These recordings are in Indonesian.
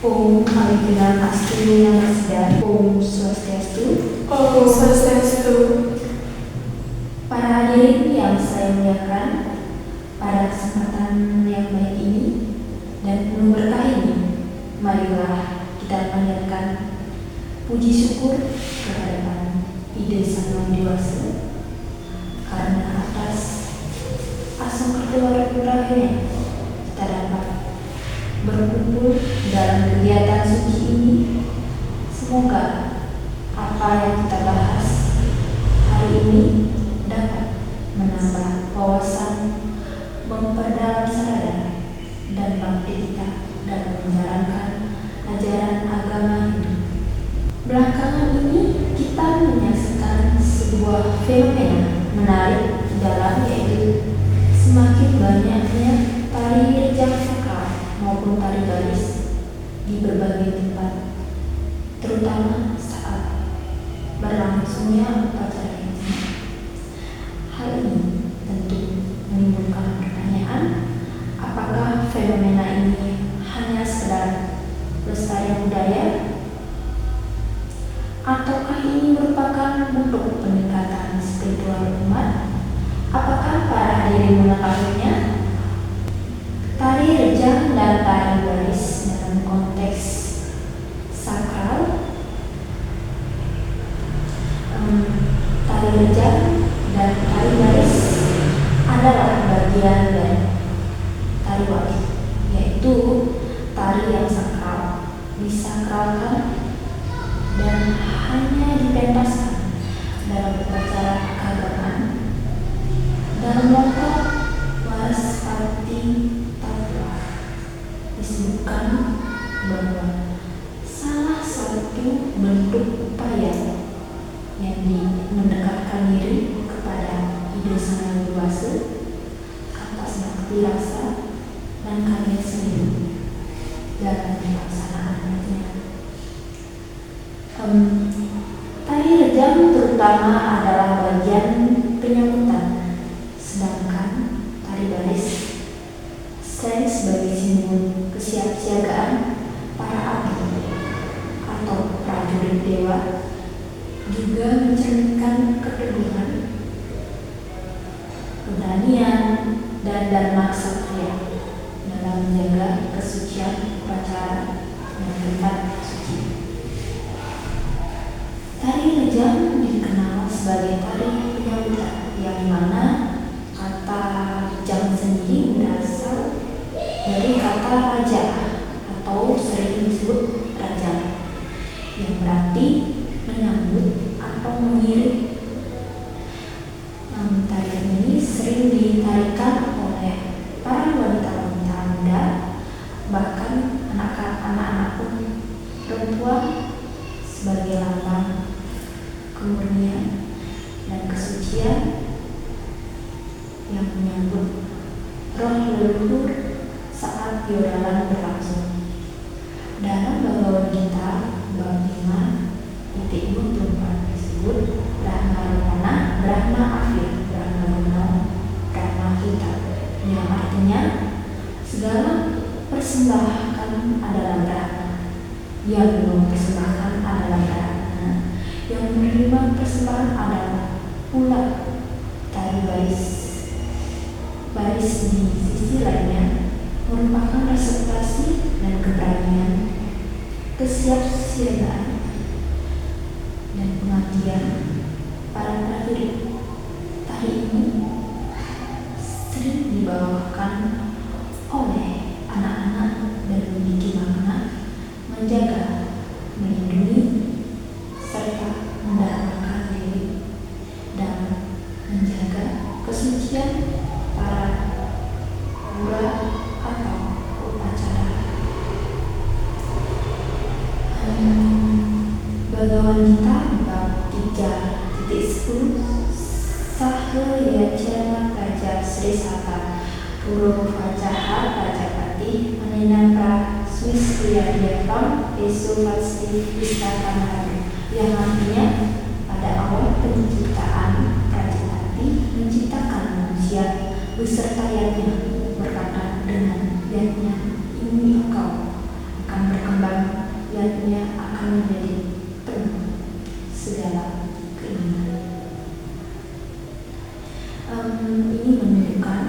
Om Kami Kenal Pasti Nama Sedar. Om Swastiastu. Om Swastiastu. Para hadirin yang saya muliakan, pada kesempatan yang baik ini dan penuh berkah ini, marilah kita panjatkan puji syukur kehadiran Ide Sang Yang Dewasa karena atas asa keluarga-keluarganya kita dapat berkumpul dalam kegiatan suci ini. Semoga apa yang kita bahas hari ini dapat menambah wawasan, memperdalam sadar dan bakti kita dalam menjalankan ajaran agama Hindu. Belakangan ini kita menyaksikan sebuah fenomena menarik di dalam, yaitu semakin banyaknya tari rejang sakral maupun tari baris di berbagai tempat, terutama saat berlangsungnya upacara ini. Hal ini tentu menimbulkan pertanyaan, apakah fenomena ini hanya sekedar pelestarian budaya, ataukah ini merupakan bentuk peningkatan spiritual umat? Apakah para hadirin mengetahuinya? Tari rejang dan tari baris dalam konteks sakral, tari rejang dan tari baris adalah bagian dari tari wajib, yaitu tari yang sakral, disakralkan dan hanya dipentaskan dalam upacara keagamaan dalam rangka Waraspati Tattva. Disebutkan bahwa salah satu bentuk upaya yang mendekatkan diri kepada Ide Sang Yang Dewasa atas bakti rasa dan karya seni dalam pelaksanaannya. Tari rejang terutama adalah bagian penyambutan, sedangkan tari baris selain sebagai simbol kesiapsiagaan para abdi atau prajurit dewa, juga mencerminkan keteguhan, keberanian, dan dharma ksatria dalam menjaga kesucian upacara dan tempat suci. Tari rejang dikenal sebagai tari penyambutan, yang mana kata rejang sendiri berasal dari kata raja atau sering disebut raja, yang berarti menyambut atau mengiring. Tarian ini sering ditarikan oleh para wanita-wanita muda, bahkan anak-anak pun perempuan, sebagai lambang kemurnian dan kesucian yang menyambut roh leluhur saat diodalan berlangsung. Dalam Bhagavad Gita bab 5 titik 24 disebut Brahma Romana, Brahma Afir, Brahma Guna, Brahma Kita, yang artinya segala persembahan adalah Brahma, yang belum persembahkan adalah Brahma, yang menerima persembahan adalah pula tari baris. Baris di sisi lainnya merupakan representasi dan keberanian, kesiapsiagaan, dan pengabdian para prajurit. Tari ini sering dibawakan oleh anak-anak dan memiliki makna menjaga, melindungi, serta mendahulukan diri dan menjaga kesucian para pura atau upacara. Bhagavad Gita bab 3.10 Saha Yacana Raja Sri Sata Purovacaha Rajapati Manina Praswisya Dyavam Esu Vatsi Vistakamara, yang artinya pada awal penciptaan Rajapati menciptakan manusia beserta yatnya, berkata dengan yatnya, ini engkau akan berkembang kelihatannya akan menjadi penuh segala keinginan. Ini menunjukkan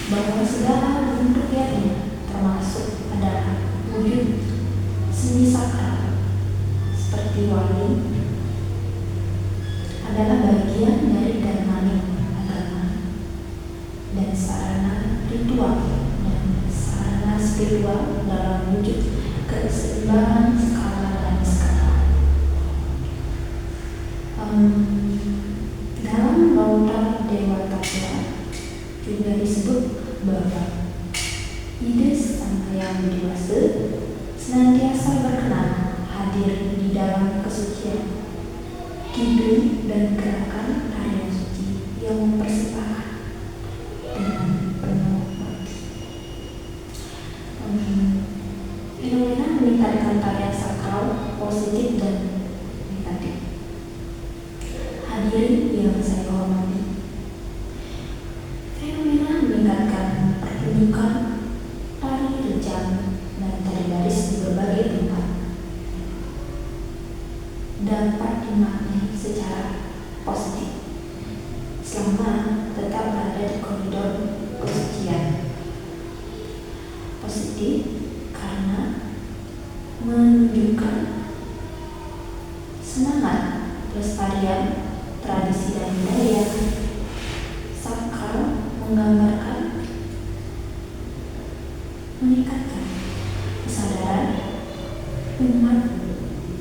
bahwa segala bentuk yatnya termasuk adalah wujud seni sakral seperti wali adalah bagian dari dharmanik agama dan sarana ritual dan sarana spiritual dalam wujud keseimbangan skala dan skala. Dalam lautan Dewa Tapera juga disebut bahwa ide sang yang dewasa senantiasa berkenan hadir di dalam kesucian, ide dan gerakan tarian suci yang mempersembahkan dengan penuh hati. Fenomena meningkatkan tarian sakral positif dan negatif. Hadirin yang saya hormati, fenomena meningkatkan pertunjukan tari rejang dan tari baris di berbagai tempat dapat dimaknai secara positif selama tetap berada di koridor kesucian. Positif karena menunjukkan semangat pelestarian tradisi dan budaya. Sakral menggambarkan meningkatkan kesadaran umat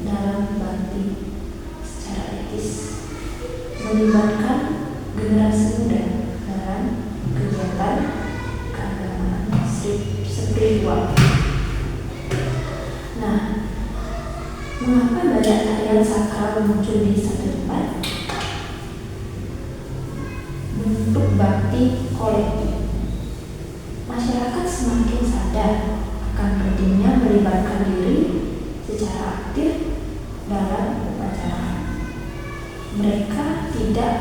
dalam bakti secara etis, melibatkan generasi muda dalam kegiatan keagamaan spiritual. Nah, mengapa banyak tarian sakral muncul di satu tempat? Bentuk bakti kolektif. Masyarakat semakin sadar akan pentingnya melibatkan diri secara aktif dalam upacara. Mereka tidak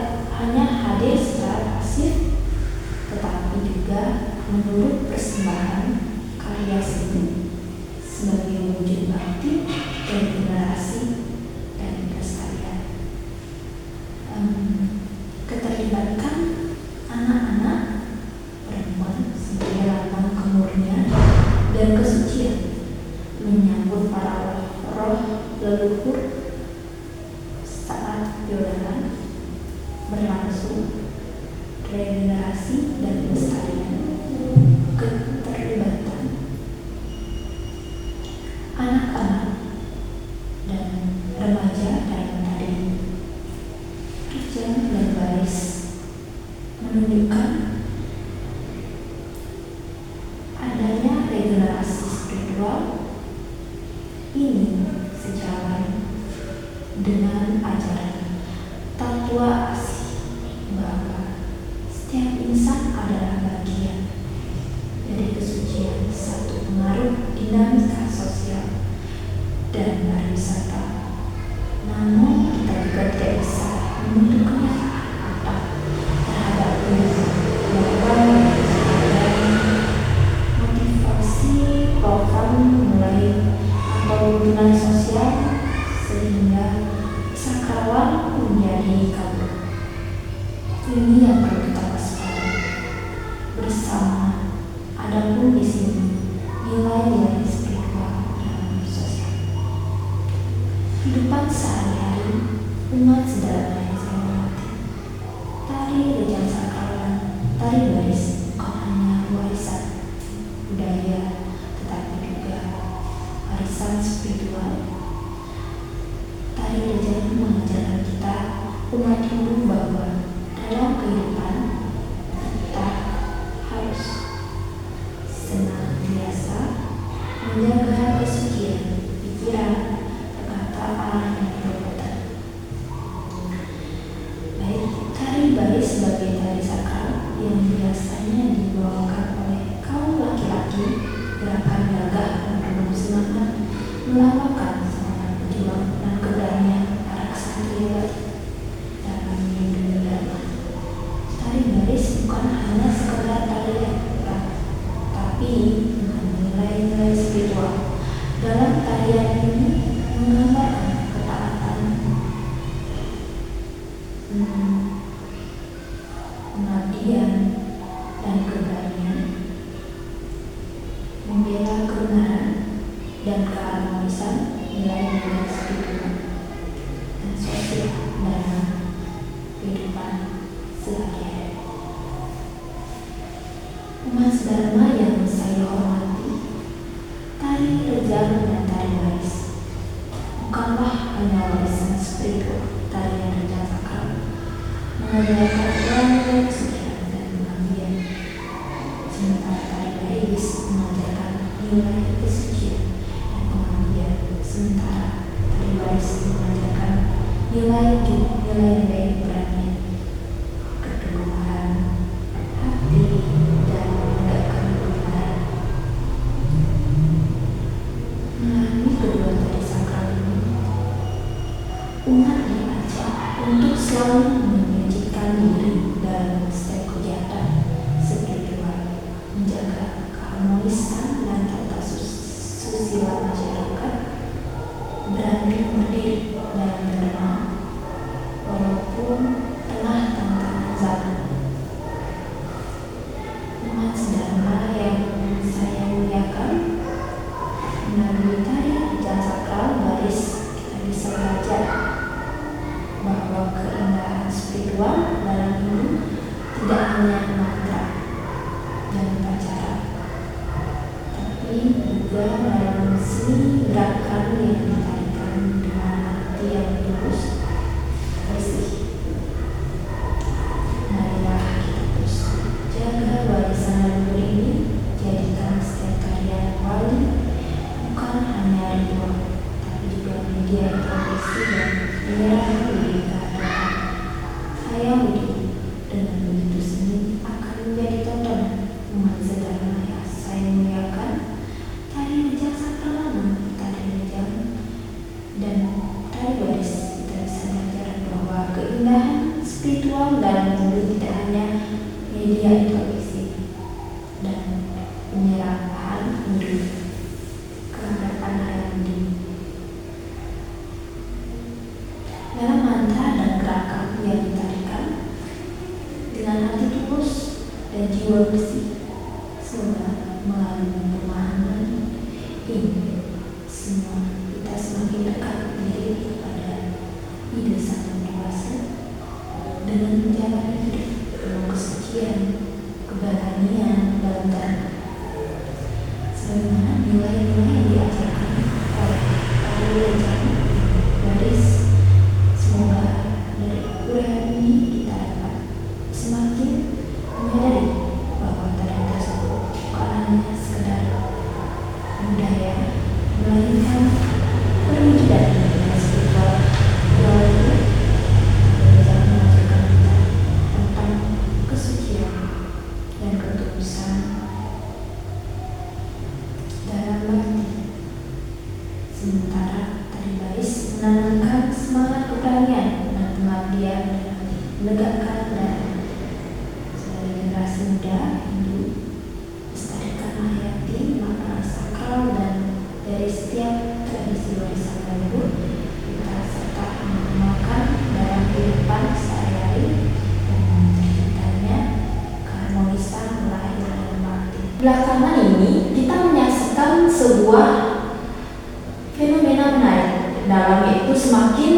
hanya hadir secara pasif, tetapi juga menurut persembahan karya seni sebagai wujud bakti dan generasi dan kelestarian. Keterlibatan anak-anak perempuan sebagai lambang kemurnian dan kesucian menyambut para roh leluhur saat yodaan berlangsung regenerasi dan pelestarian. Keterlibatan anak-anak dan remaja dalam tari rejang dan baris menunjukkan adanya regenerasi spiritual. Ini sejalan dengan ajaran Tattwa Asih bahwa setiap insan adalah bagian dari kesucian, satu pengaruh dinamika sosial dan pariwisata. Namun kita juga tidak bisa menutup kenyataan terhadap motivasi profan mulai atau hubungan sosial sehingga sakrawan menjadi kabur. Ini yang perlu kita waspadai bersama. Adapun di sini nilai-nilai spiritual dalam sosial kehidupan sehari-hari umat sederhana yang saya hormati. Tari rejang sakral dan tari baris bukan hanya warisan budaya, tetapi juga warisan spiritual. Tari rejang mengajarkan kita umat Hindu bahwa dalam kehidupan kita harus senantiasa menjaga kesucian pikiran, perkataan, dan perbuatan. Baik, tari baris sebagai tari sakral yang biasanya dibawakan oleh kaum laki-laki, gerakan gagah dan penuh semangat melambangkan semangat berjuang dan keberanian para ksatria dalam melindungi dharma. Tari baris bukan hanya sekedar tarian, tapi dengan nilai-nilai spiritual. Dalam tarian ini dan keharmonisan nilai-nilai spiritual dan sosial dalam kehidupan sehari-hari. Umat Dharma yang saya hormati, tari rejang dan tari baris bukanlah hanya warisan spiritual. Tarian rejang sakral mengajarkan nilai kesucian dan pengabdian, sementara tari baris mengajarkan nilai kesucian dan pengabdian, sementara tari baris mengajarkan nilai-nilai keberanian, keteguhan hati, dan menegakkan kebenaran. Melalui kedua tari sakral ini, umat diajak untuk selalu menyucikan diri dalam setiap kegiatan spiritual, menjaga keharmonisan dan tata susila masyarakat, berani berdiri dalam dharma walaupun tengah tantangan zaman. Umat Dharma yang saya muliakan, melalui tari rejang sakral baris kita bisa belajar bahwa keindahan spiritual dalam hidup tidak hanya mantra dan upacara, tapi juga dalam seni gerakan yang ditarikan dengan hati yang tulus, bersih. Marilah kita terus jaga warisan leluhur ini, jadikan setiap karya wali bukan hanya ritual, tapi juga media introspeksi dan menyerah diri ke hadapan. Saya Widi, dengan begitu seni akan menjadi tontonan umat Dharma yang saya muliakan. Tari rejang sakral, tari rejang dan tari baris, kita bisa belajar bahwa keindahan spiritual dalam hidup tidak hanya media introspeksi dan penyerahan diri ke hadapan Yang Adi. Dalam mantra dan gerakan yang ditarikan dengan hati tulus dan jiwa bersih, semoga melalui pemahaman ini semua kita semakin dekat diri kepada ide sang dewasa dengan menjalani hidup penuh kesucian, keberanian dalam dharma, sebagaimana nilai-nilai yang diajarkan oleh tari rejang baris. Semoga dari uraian ini kita dapat semakin menyadari bahwa tari tersebut bukan hanya sekedar budaya, melainkan perwujudan nilai spiritual melalui belajar mengajarkan kita tentang kesucian dan ketulusan dalam bakti. Sementara tari baris menanamkan semangat keberanian dan pengabdian dalam menegakkan dan sebagai generasi muda Hindu, lestarikan hayati makna sakral dan dari setiap tradisi warisan leluhur kita, serta mengenalkan dalam kehidupan sehari-hari dan menciptakannya keharmonisan lahir dan bakti. Belakangan ini kita menyaksikan sebuah fenomena menarik dalam, yaitu semakin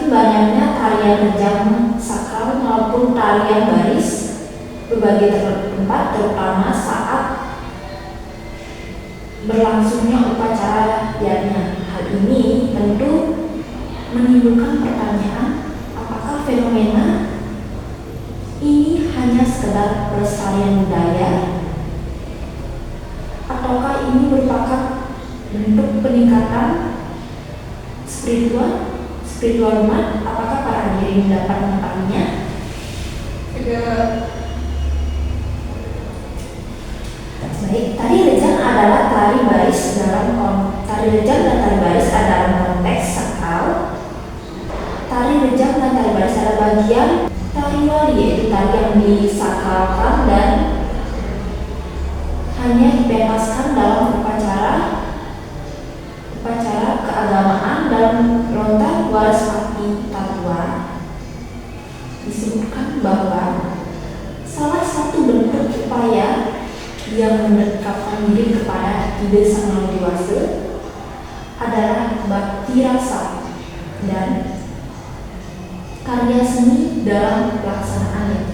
banyaknya tarian rejang sakral maupun tarian baris berbagai tempat, terutama saat berlangsungnya upacara yajna. Hal ini tentu menimbulkan pertanyaan, apakah fenomena ini hanya sekedar pelestarian budaya ataukah ini merupakan bentuk peningkatan spiritual umat? Apakah para hadirin dapat mengetahuinya? Baik, tari rejang adalah tari baris tari rejang dan tari baris adalah konteks sakral. Tari rejang dan tari baris adalah bagian tari wali, yaitu tari yang disakralkan dan hanya dibebaskan dalam upacara keagamaan dalam lontar Warasmati Tatua. Disebutkan bahwa salah satu bentuk upaya yang mendekatkan diri kepada ide Sang Dewasa adalah bakti rasa dan karya seni dalam pelaksanaan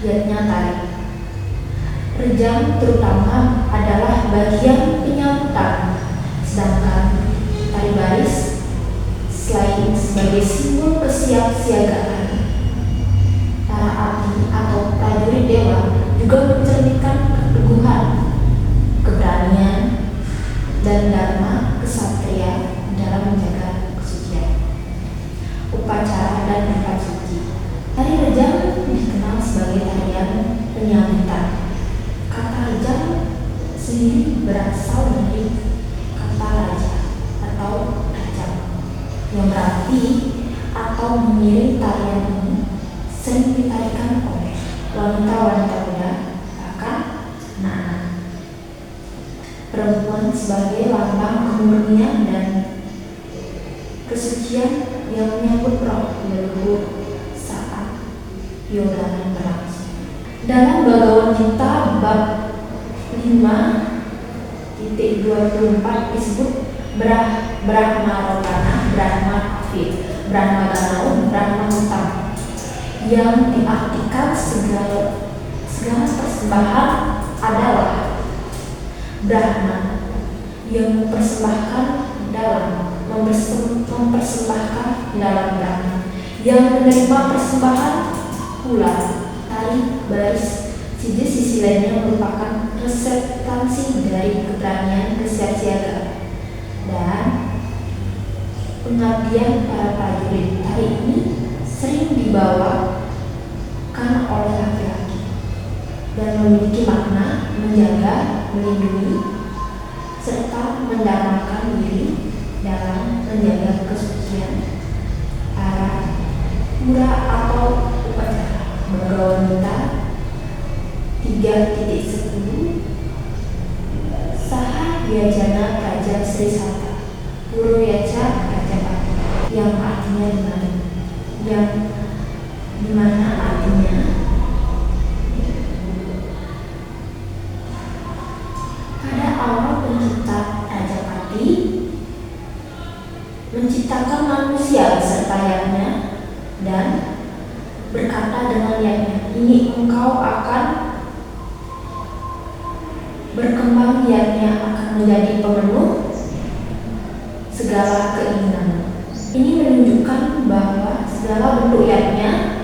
yaitu tari. Rejang terutama adalah bagian penyambutan, sedangkan tari baris selain sebagai simbol kesiapsiagaan para abdi atau prajurit dewa juga mencerminkan keteguhan, keberanian, dan dharma kesatria dalam menjaga kesucian upacara dan tempat suci. Tari rejang dikenal sebagai tarian penyambutan. Kata rejang sendiri berasal dari kata raja atau rajang, yang berarti atau mengiring tarian ini sering ditarikan oleh wanita-wanita muda, bahkan anak-anak. Perempuan sebagai lambang kemurnian dan kesucian yang menyambut roh leluhur saat yoganan berlangsung. Dalam Bhagavad Gita bab 5.24 disebut Brahma Rotana, Brahma Afid, Brahma Ganau, Brahma Hutam, yang diartikan segala persembahan adalah Brahma yang mempersembahkan dalam Brahma, yang menerima persembahan pula. Tari baris di sisi lainnya merupakan representasi dari keberanian, kesiapsiagaan, dan pengabdian para prajurit. Tari ini sering dibawakan oleh laki-laki dan memiliki makna menjaga, melindungi, serta mendamaikan diri dalam menjaga kesucian para pura atau upacara. Bhagavad Gita 3.10 Saha Vyajana Praja Sri Sata Puru Yaca Prajapati, yang artinya dimana artinya pada awal pencipta Rajapati menciptakan manusia beserta yaknya dan berkata dengan yaknya, ini engkau akan berkembang, yaknya akan menjadi pemenuh segala keinginan. Ini menunjukkan bahwa segala bentuk yaknya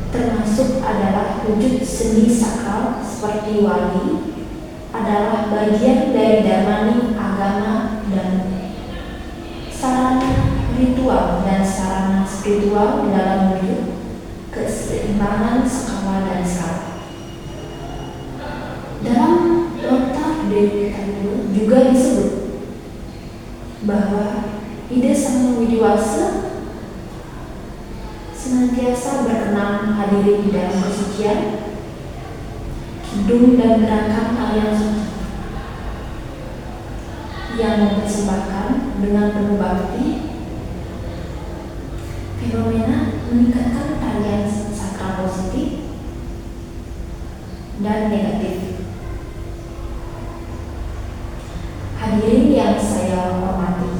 termasuk adalah wujud seni sakral seperti wali, adalah bagian dari dharmani agama dan sarana ritual dan sarana spiritual dalam wujud keseimbangan skala dan skala. Dalam nota Dewi Tangguh juga disebut bahwa ide Sang Widiwasa senantiasa berkenan hadiri di dalam kesucian, kidung dan gerakan tarian suci yang mempersembahkan dengan penuh bakti. Fenomena meningkatkan tarian sakral positif dan negatif. Hadirin yang saya hormati,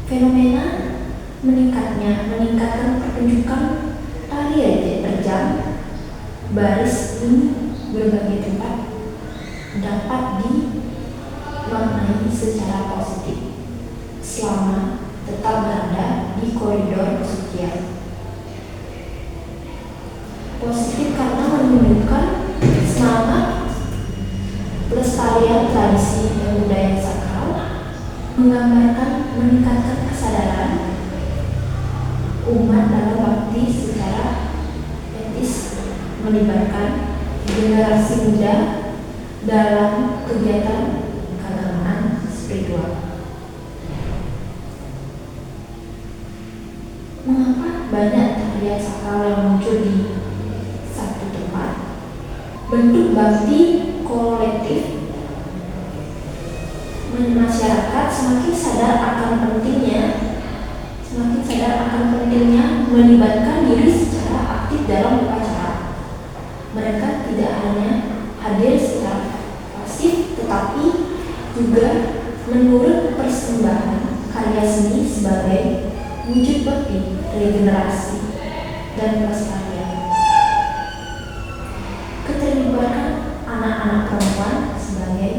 fenomena meningkatkan pertunjukan tari rejang baris ini berbagai tempat dapat dimaknai secara positif selama tetap berada di koridor kesucian. Positif karena menunjukkan semangat pelestarian tradisi dan budaya sakral, menggambarkan meningkatkan kesadaran umat dalam bakti secara etis, melibatkan generasi muda dalam kegiatan keagamaan spiritual. Mengapa banyak tarian sakral yang muncul di satu tempat? Bentuk bakti kolektif masyarakat semakin sadar akan pentingnya melibatkan diri secara aktif dalam upacara. Mereka tidak hanya hadir secara pasif, tetapi Juga menurut persembahan karya seni sebagai wujud bakti regenerasi dan pelestarian. Keterlibatan anak-anak perempuan sebagai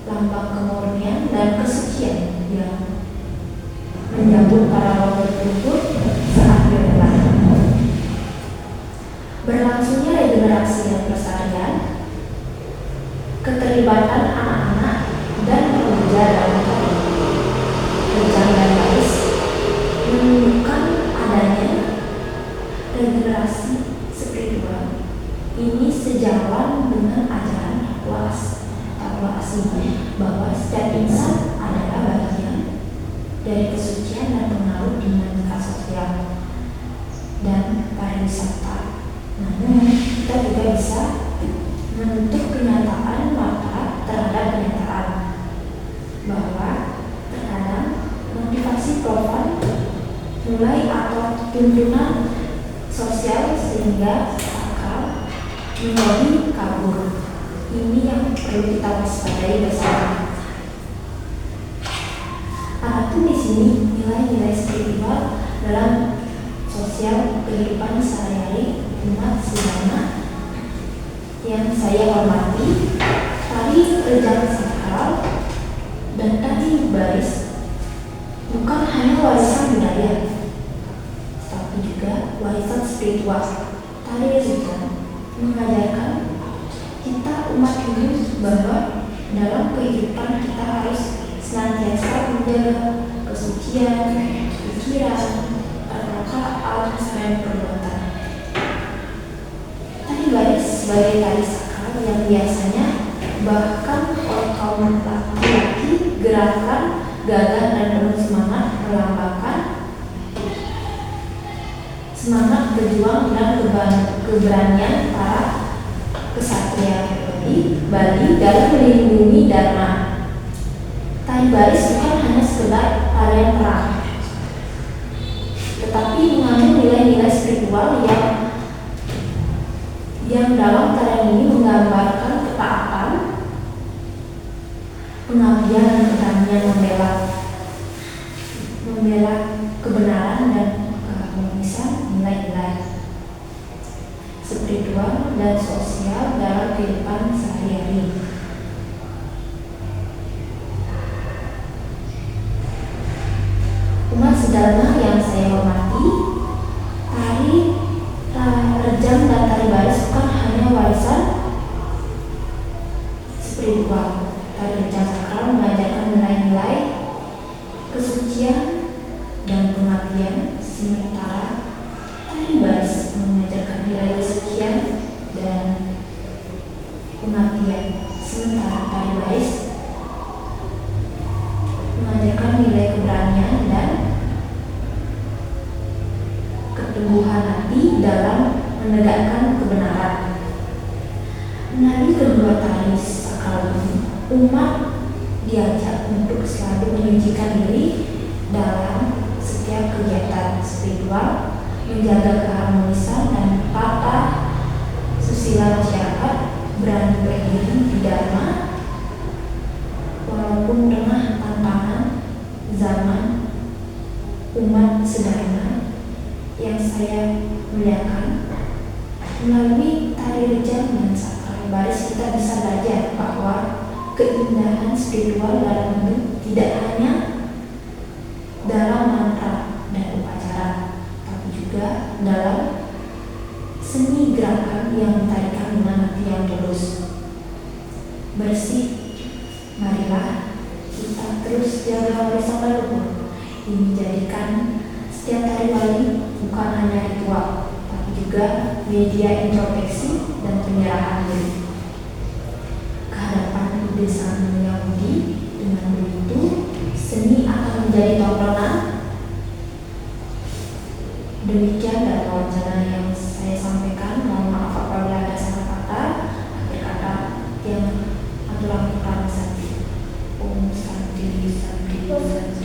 lambang kemurnian dan kesucian yang menyambut para roh berkumpul saat berlebaran. Berlangsungnya regenerasi dan pelestarian, keterlibatan anak-anak dan remaja dalam tari Rejang dan Baris menunjukkan adanya regenerasi spiritual. Ini sejalan dengan ajaran takwa asli bahwa setiap insan adalah bagian dari kesucian dan pengaruh dinamika sosial dan pariwisata. Namun kita juga bisa menuntut kenyataan mata terhadap kenyataan bahwa terkadang motivasi profan mulai atau tuntunan sosial sehingga akal menjadi kabur. Ini yang perlu kita waspadai bersama. Adapun di sini nilai-nilai spiritual dalam sosial kehidupan sehari-hari umat sedana yang saya hormati, tari Rejang sakral dan tari baris bukan hanya warisan budaya, tapi juga warisan spiritual. Tari Rejang mengajarkan kita umat Hindu bahwa dalam kehidupan kita harus senantiasa menjaga kesucian, pikiran, perkataan, dan perbuatan. Tari baris sebagai tari sakral yang biasanya bahkan oleh kaum laki-laki gerakan gagah dan penuh semangat melambangkan semangat berjuang dan keberanian para kesatria Bali dalam melindungi Dharma. Tari baris bukan hanya sekedar tarian perang, tetapi mengandung nilai-nilai spiritual yang dalam tarian ini menggambarkan ketaatan, pengabdian dan keberanian membela kebenaran dan keharmonisan nilai-nilai spiritual dan sosial dalam kehidupan sehari-hari. Umat sedana yang saya hormati, tari Rejang dan tari baris bukan hanya warisan spiritual. Tari Rejang sakral mengajarkan nilai-nilai kesucian dan pengabdian, sementara tari baris mengajarkan nilai kesucian dan pengabdian. Sementara tari baris mengajarkan nilai keberanian dan keteguhan hati dalam menegakkan kebenaran. Melalui kedua tari sakral ini, umat diajak untuk selalu menyucikan diri dalam setiap kegiatan spiritual, menjaga keharmonisan dan tata susila masyarakat, berani berdiri di Dharma walaupun tengah tantangan zaman umat sederhana yang saya muliakan. Melalui tari Rejang dan sakral baris kita bisa belajar bahwa keindahan spiritual dalam hidup tidak hanya dalam mantra dan upacara, tapi juga dalam seni gerakan yang ditarikan dengan hati yang tulus, bersih. Marilah kita terus jaga warisan leluhur. Ini menjadikan setiap tari Bali bukan hanya ritual, tapi juga media introspeksi dan penyerahan diri kehadapan desa Yang Budi. Dengan begitu, seni akan menjadi tontonan. Demikian dan wawancara yang saya sampaikan. Mohon maaf apabila ada salah kata, akhir kata yang aturan Santi. Om Santi Santi Santi.